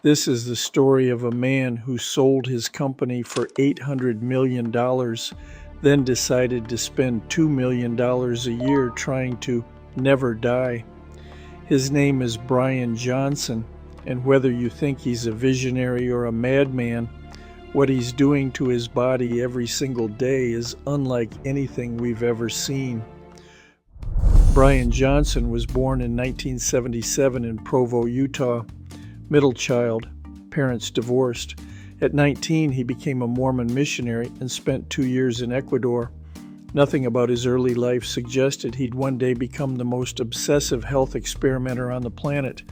This is the story of a man who sold his company for $800 million, then decided to spend $2 million a year trying to never die. His name is Bryan Johnson, and whether you think he's a visionary or a madman, what he's doing to his body every single day is unlike anything we've ever seen. Bryan Johnson was born in 1977 in Provo, Utah. Middle child, parents divorced. At 19, he became a Mormon missionary and spent 2 years in Ecuador. Nothing about his early life suggested he'd one day become the most obsessive health experimenter on the planet.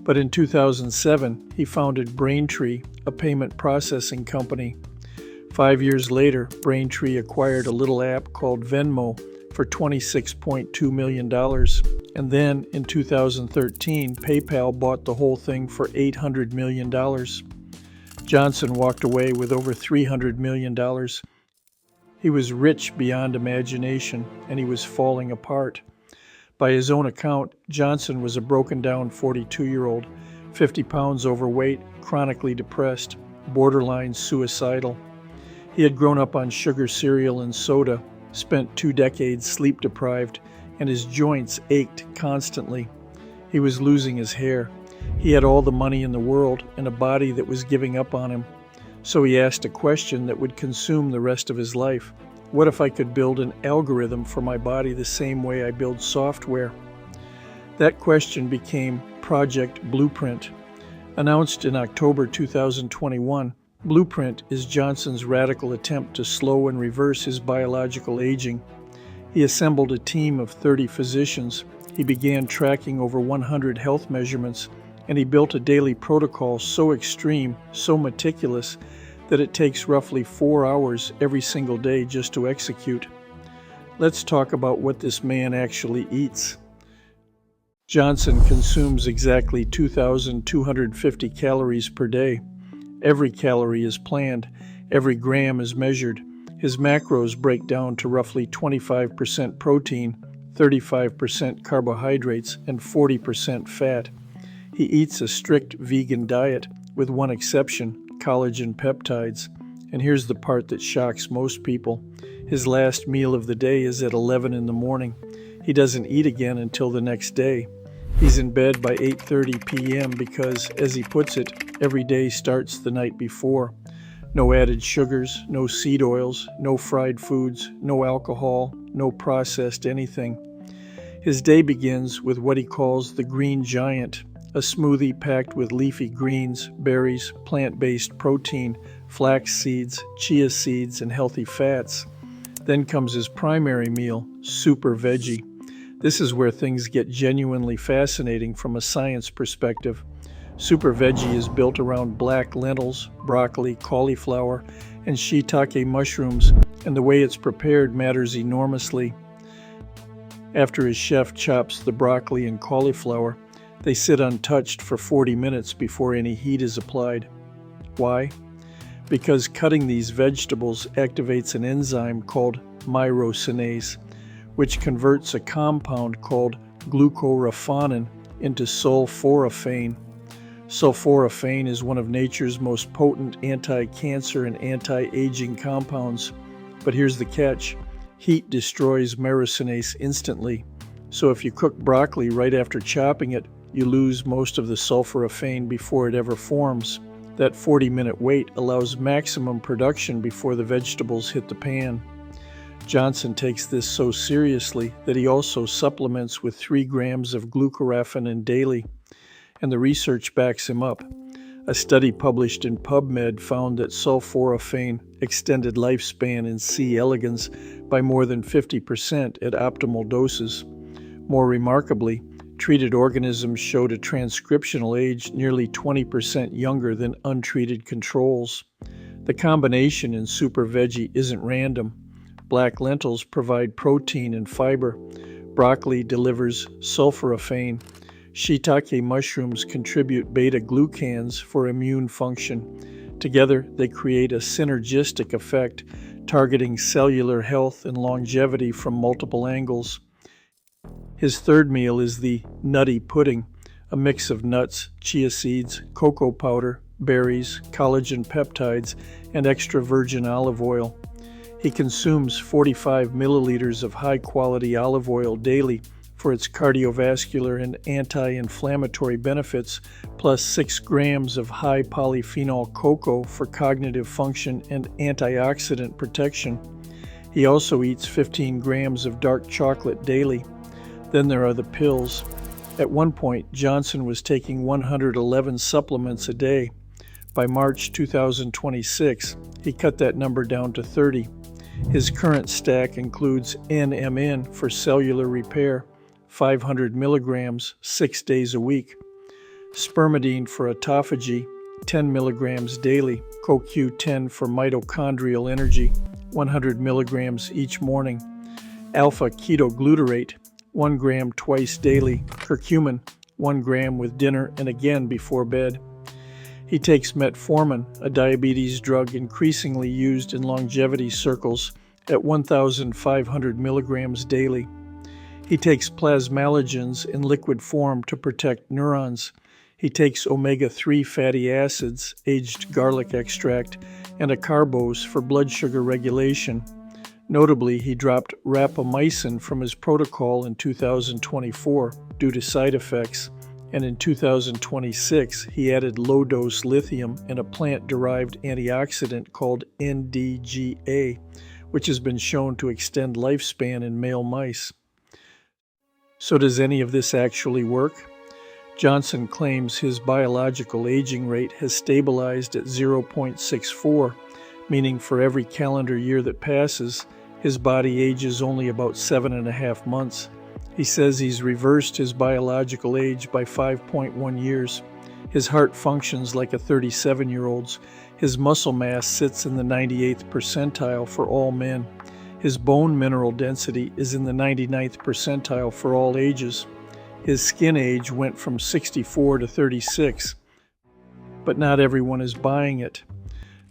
But in 2007, he founded Braintree, a payment processing company. 5 years later, Braintree acquired a little app called Venmo for $26.2 million. And then, in 2013, PayPal bought the whole thing for $800 million. Johnson walked away with over $300 million. He was rich beyond imagination, and he was falling apart. By his own account, Johnson was a broken-down 42-year-old, 50 pounds overweight, chronically depressed, borderline suicidal. He had grown up on sugar cereal and soda, spent 2 decades sleep-deprived, and his joints ached constantly. He was losing his hair. He had all the money in the world and a body that was giving up on him. So he asked a question that would consume the rest of his life. What if I could build an algorithm for my body the same way I build software? That question became Project Blueprint. Announced in October 2021, Blueprint is Johnson's radical attempt to slow and reverse his biological aging. He assembled a team of 30 physicians. He began tracking over 100 health measurements, and he built a daily protocol so extreme, so meticulous, that it takes roughly 4 hours every single day just to execute. Let's talk about what this man actually eats. Johnson consumes exactly 2,250 calories per day. Every calorie is planned, every gram is measured. His macros break down to roughly 25% protein, 35% carbohydrates, and 40% fat. He eats a strict vegan diet, with one exception: collagen peptides. And here's the part that shocks most people. His last meal of the day is at 11 in the morning. He doesn't eat again until the next day. He's in bed by 8:30 p.m. because, as he puts it, every day starts the night before. No added sugars, no seed oils, no fried foods, no alcohol, no processed anything. His day begins with what he calls the Green Giant, a smoothie packed with leafy greens, berries, plant-based protein, flax seeds, chia seeds, and healthy fats. Then comes his primary meal, Super Veggie. This is where things get genuinely fascinating from a science perspective. Super Veggie is built around black lentils, broccoli, cauliflower, and shiitake mushrooms, and the way it's prepared matters enormously. After his chef chops the broccoli and cauliflower, they sit untouched for 40 minutes before any heat is applied. Why? Because cutting these vegetables activates an enzyme called myrosinase, which converts a compound called glucoraphanin into sulforaphane. Sulforaphane is one of nature's most potent anti-cancer and anti-aging compounds. But here's the catch: heat destroys myrosinase instantly. So if you cook broccoli right after chopping it, you lose most of the sulforaphane before it ever forms. That 40-minute wait allows maximum production before the vegetables hit the pan. Johnson takes this so seriously that he also supplements with 3 grams of glucoraphanin daily, and the research backs him up. A study published in PubMed found that sulforaphane extended lifespan in C. elegans by more than 50% at optimal doses. More remarkably, treated organisms showed a transcriptional age nearly 20% younger than untreated controls. The combination in Super Veggie isn't random. Black lentils provide protein and fiber. Broccoli delivers sulforaphane. Shiitake mushrooms contribute beta-glucans for immune function. Together, they create a synergistic effect, targeting cellular health and longevity from multiple angles. His third meal is the nutty pudding, a mix of nuts, chia seeds, cocoa powder, berries, collagen peptides, and extra virgin olive oil. He consumes 45 milliliters of high-quality olive oil daily for its cardiovascular and anti-inflammatory benefits, plus 6 grams of high polyphenol cocoa for cognitive function and antioxidant protection. He also eats 15 grams of dark chocolate daily. Then there are the pills. At one point, Johnson was taking 111 supplements a day. By March 2026, he cut that number down to 30. His current stack includes NMN for cellular repair, 500 milligrams, 6 days a week; spermidine for autophagy, 10 milligrams daily; CoQ10 for mitochondrial energy, 100 milligrams each morning; alpha-ketoglutarate, 1 gram twice daily; curcumin, 1 gram with dinner and again before bed. He takes metformin, a diabetes drug increasingly used in longevity circles, at 1,500 milligrams daily. He takes plasmalogens in liquid form to protect neurons. He takes omega-3 fatty acids, aged garlic extract, and acarbose for blood sugar regulation. Notably, he dropped rapamycin from his protocol in 2024 due to side effects, and in 2026 he added low-dose lithium and a plant-derived antioxidant called NDGA, which has been shown to extend lifespan in male mice. So does any of this actually work? Johnson claims his biological aging rate has stabilized at 0.64, meaning for every calendar year that passes, his body ages only about 7.5 months. He says he's reversed his biological age by 5.1 years. His heart functions like a 37-year-old's. His muscle mass sits in the 98th percentile for all men. His bone mineral density is in the 99th percentile for all ages. His skin age went from 64 to 36. But not everyone is buying it.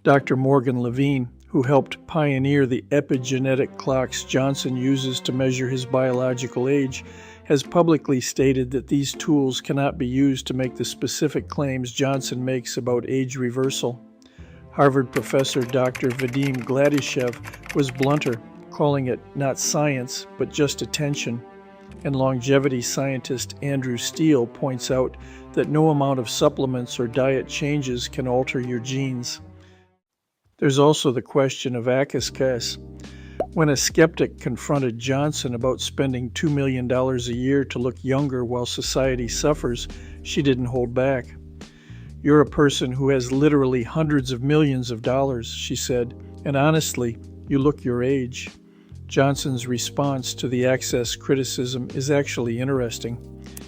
Dr. Morgan Levine, who helped pioneer the epigenetic clocks Johnson uses to measure his biological age, has publicly stated that these tools cannot be used to make the specific claims Johnson makes about age reversal. Harvard professor Dr. Vadim Gladyshev was blunter, calling it not science, but just attention. And longevity scientist Andrew Steele points out that no amount of supplements or diet changes can alter your genes. There's also the question of akaskas. When a skeptic confronted Johnson about spending $2 million a year to look younger while society suffers, she didn't hold back. "You're a person who has literally hundreds of millions of dollars," she said, "and honestly, you look your age." Johnson's response to the Access criticism is actually interesting.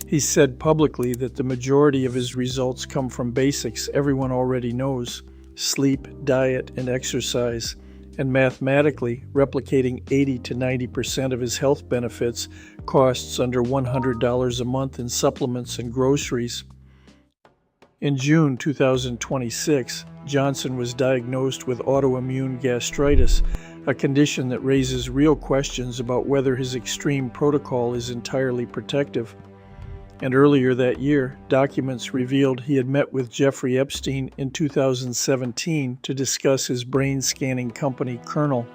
He's said publicly that the majority of his results come from basics everyone already knows: sleep, diet, and exercise, and mathematically, replicating 80 to 90% of his health benefits costs under $100 a month in supplements and groceries. In June 2026, Johnson was diagnosed with autoimmune gastritis, a condition that raises real questions about whether his extreme protocol is entirely protective. And earlier that year, documents revealed he had met with Jeffrey Epstein in 2017 to discuss his brain scanning company, Kernel,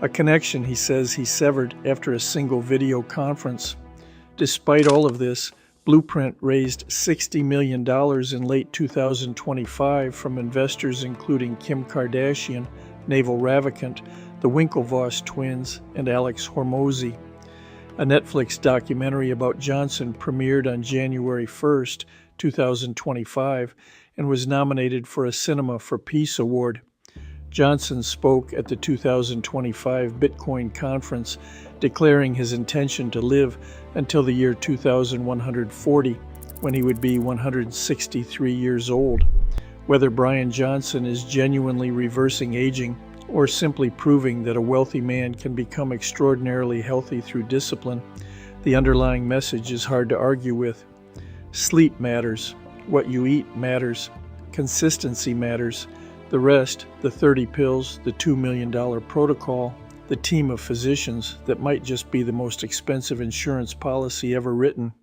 a connection he says he severed after a single video conference. Despite all of this, Blueprint raised $60 million in late 2025 from investors including Kim Kardashian, Naval Ravikant, the Winklevoss twins, and Alex Hormozi. A Netflix documentary about Johnson premiered on January 1st, 2025, and was nominated for a Cinema for Peace Award. Johnson spoke at the 2025 Bitcoin conference, declaring his intention to live until the year 2140, when he would be 163 years old. Whether Bryan Johnson is genuinely reversing aging or simply proving that a wealthy man can become extraordinarily healthy through discipline, the underlying message is hard to argue with. Sleep matters. What you eat matters. Consistency matters. The rest, the 30 pills, the $2 million protocol, the team of physicians that might just be the most expensive insurance policy ever written,